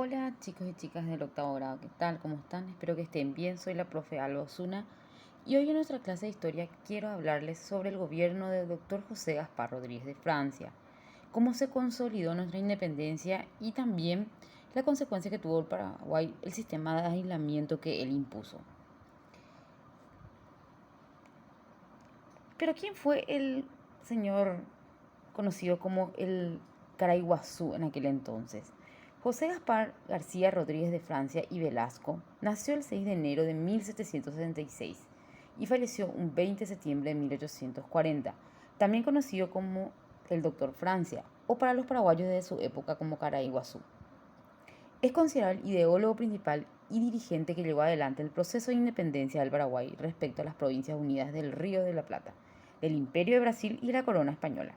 Hola chicos y chicas del octavo grado, ¿qué tal? ¿Cómo están? Espero que estén bien. Soy la profe Alba Osuna y hoy en nuestra clase de historia quiero hablarles sobre el gobierno del doctor José Gaspar Rodríguez de Francia, cómo se consolidó nuestra independencia y también la consecuencia que tuvo el Paraguay el sistema de aislamiento que él impuso. Pero ¿quién fue el señor conocido como el Caraiguazú en aquel entonces? José Gaspar García Rodríguez de Francia y Velasco nació el 6 de enero de 1776 y falleció un 20 de septiembre de 1840, también conocido como el Doctor Francia o para los paraguayos de su época como Caraiguazú. Es considerado el ideólogo principal y dirigente que llevó adelante el proceso de independencia del Paraguay respecto a las Provincias Unidas del Río de la Plata, del Imperio de Brasil y la Corona Española.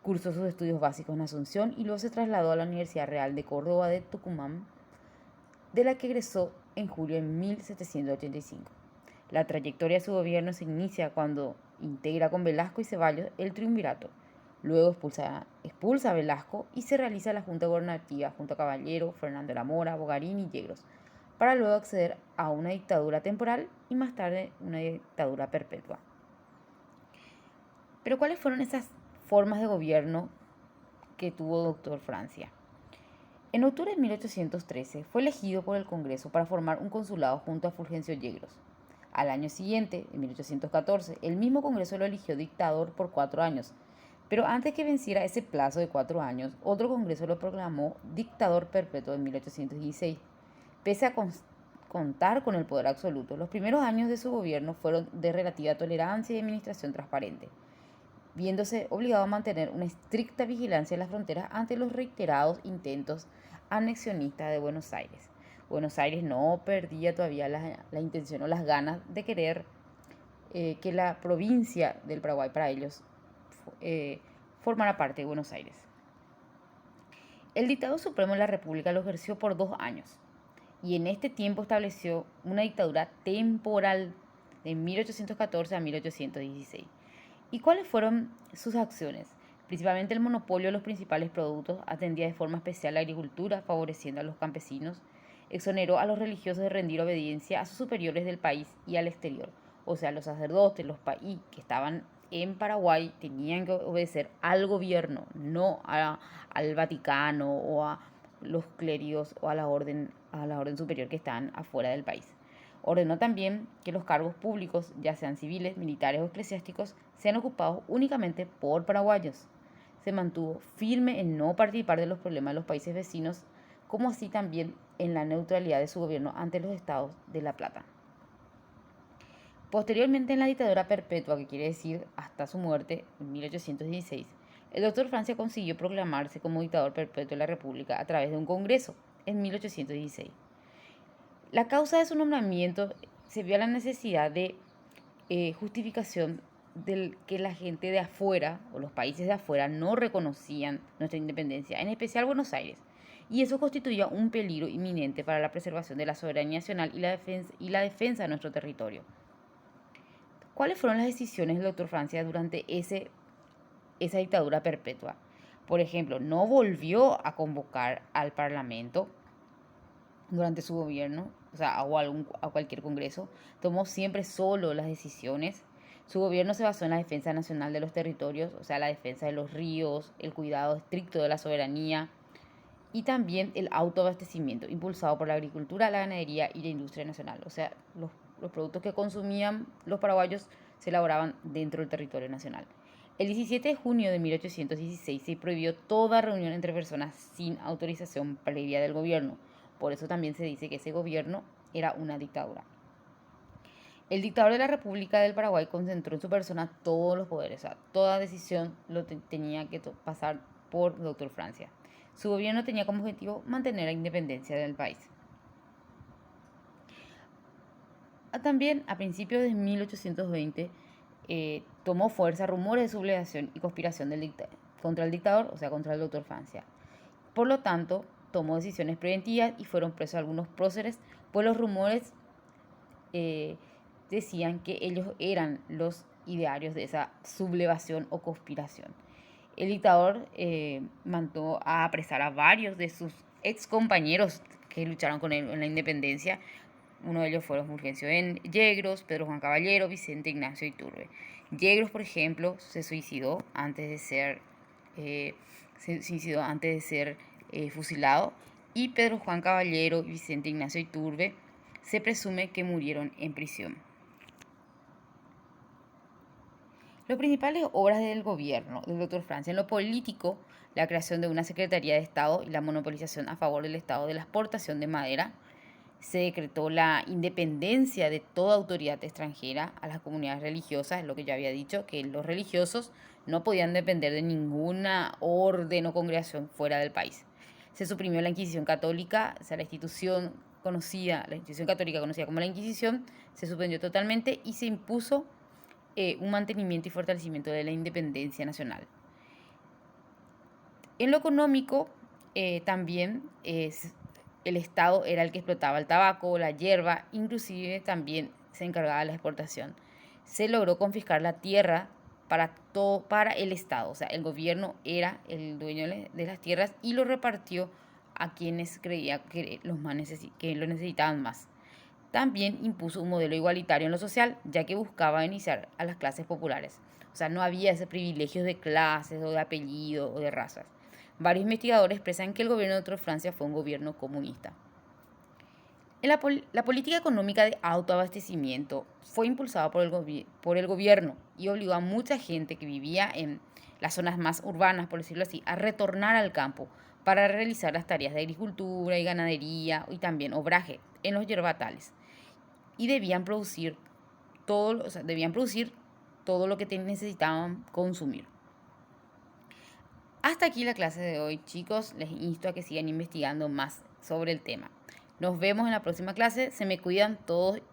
Cursó sus estudios básicos en Asunción y luego se trasladó a la Universidad Real de Córdoba de Tucumán, de la que egresó en julio de 1785. La trayectoria de su gobierno se inicia cuando integra con Velasco y Ceballos el triunvirato. Luego expulsa a Velasco y se realiza la Junta Gobernativa junto a Caballero, Fernando de la Mora, Bogarín y Yegros, para luego acceder a una dictadura temporal y más tarde una dictadura perpetua. Pero ¿cuáles fueron esas formas de gobierno que tuvo Doctor Francia? En octubre de 1813 fue elegido por el Congreso para formar un consulado junto a Fulgencio Yegros. Al año siguiente, en 1814, el mismo Congreso lo eligió dictador por 4 años, pero antes que venciera ese plazo de 4 años, otro Congreso lo proclamó dictador perpetuo en 1816. Pese a contar con el poder absoluto, los primeros años de su gobierno fueron de relativa tolerancia y administración transparente, viéndose obligado a mantener una estricta vigilancia en las fronteras ante los reiterados intentos anexionistas de Buenos Aires. Buenos Aires no perdía todavía la intención o las ganas de querer que la provincia del Paraguay para ellos eh, formara parte de Buenos Aires. El dictador supremo de la República lo ejerció por 2 años y en este tiempo estableció una dictadura temporal de 1814 a 1816. ¿Y cuáles fueron sus acciones? Principalmente el monopolio de los principales productos, atendía de forma especial la agricultura, favoreciendo a los campesinos, exoneró a los religiosos de rendir obediencia a sus superiores del país y al exterior. O sea, los sacerdotes, los país que estaban en Paraguay tenían que obedecer al gobierno, no al Vaticano o a los clérigos o a la orden superior que están afuera del país. Ordenó también que los cargos públicos, ya sean civiles, militares o eclesiásticos, sean ocupados únicamente por paraguayos. Se mantuvo firme en no participar de los problemas de los países vecinos, como así también en la neutralidad de su gobierno ante los estados de La Plata. Posteriormente, en la dictadura perpetua, que quiere decir hasta su muerte en 1816, el doctor Francia consiguió proclamarse como dictador perpetuo de la República a través de un congreso en 1816. La causa de su nombramiento se vio a la necesidad de justificación del que la gente de afuera o los países de afuera no reconocían nuestra independencia, en especial Buenos Aires, y eso constituía un peligro inminente para la preservación de la soberanía nacional y la defensa de nuestro territorio. ¿Cuáles fueron las decisiones del doctor Francia durante esa dictadura perpetua? Por ejemplo, no volvió a convocar al Parlamento durante su gobierno, o sea, a cualquier congreso, tomó siempre solo las decisiones. Su gobierno se basó en la defensa nacional de los territorios, o sea, la defensa de los ríos, el cuidado estricto de la soberanía y también el autoabastecimiento, impulsado por la agricultura, la ganadería y la industria nacional. O sea, los productos que consumían los paraguayos se elaboraban dentro del territorio nacional. El 17 de junio de 1816 se prohibió toda reunión entre personas sin autorización previa del gobierno. Por eso también se dice que ese gobierno era una dictadura. El dictador de la República del Paraguay concentró en su persona todos los poderes, o sea, toda decisión tenía que pasar por Doctor Francia. Su gobierno tenía como objetivo mantener la independencia del país. También a principios de 1820 tomó fuerza rumores de sublevación y conspiración contra el dictador, o sea, contra el doctor Francia. Por lo tanto, tomó decisiones preventivas y fueron presos algunos próceres, pues los rumores decían que ellos eran los idearios de esa sublevación o conspiración. El dictador mandó a apresar a varios de sus ex compañeros que lucharon con él en la independencia. Uno de ellos fueron Fulgencio Yegros, Pedro Juan Caballero, Vicente Ignacio Iturbe. Yegros, por ejemplo, se suicidó antes de ser, eh, fusilado, y Pedro Juan Caballero y Vicente Ignacio Iturbe se presume que murieron en prisión. Las principales obras del gobierno del Dr. Francia: en lo político, la creación de una Secretaría de Estado y la monopolización a favor del Estado de la exportación de madera. Se decretó la independencia de toda autoridad extranjera a las comunidades religiosas, lo que yo había dicho, que los religiosos no podían depender de ninguna orden o congregación fuera del país. Se suprimió la Inquisición católica, o sea, la institución católica conocida como la Inquisición, se suspendió totalmente y se impuso un mantenimiento y fortalecimiento de la independencia nacional. En lo económico, también el Estado era el que explotaba el tabaco, la hierba, inclusive también se encargaba de la exportación. Se logró confiscar la tierra para el Estado, o sea, el gobierno era el dueño de las tierras y lo repartió a quienes creía que lo necesitaban más. También impuso un modelo igualitario en lo social, ya que buscaba iniciar a las clases populares. O sea, no había ese privilegio de clases o de apellido o de razas. Varios investigadores expresan que el gobierno de Francia fue un gobierno comunista. La política económica de autoabastecimiento fue impulsada por el gobierno y obligó a mucha gente que vivía en las zonas más urbanas, por decirlo así, a retornar al campo para realizar las tareas de agricultura y ganadería y también obraje en los yerbatales. Y debían producir todo lo que necesitaban consumir. Hasta aquí la clase de hoy, chicos. Les insto a que sigan investigando más sobre el tema. Nos vemos en la próxima clase. Se me cuidan todos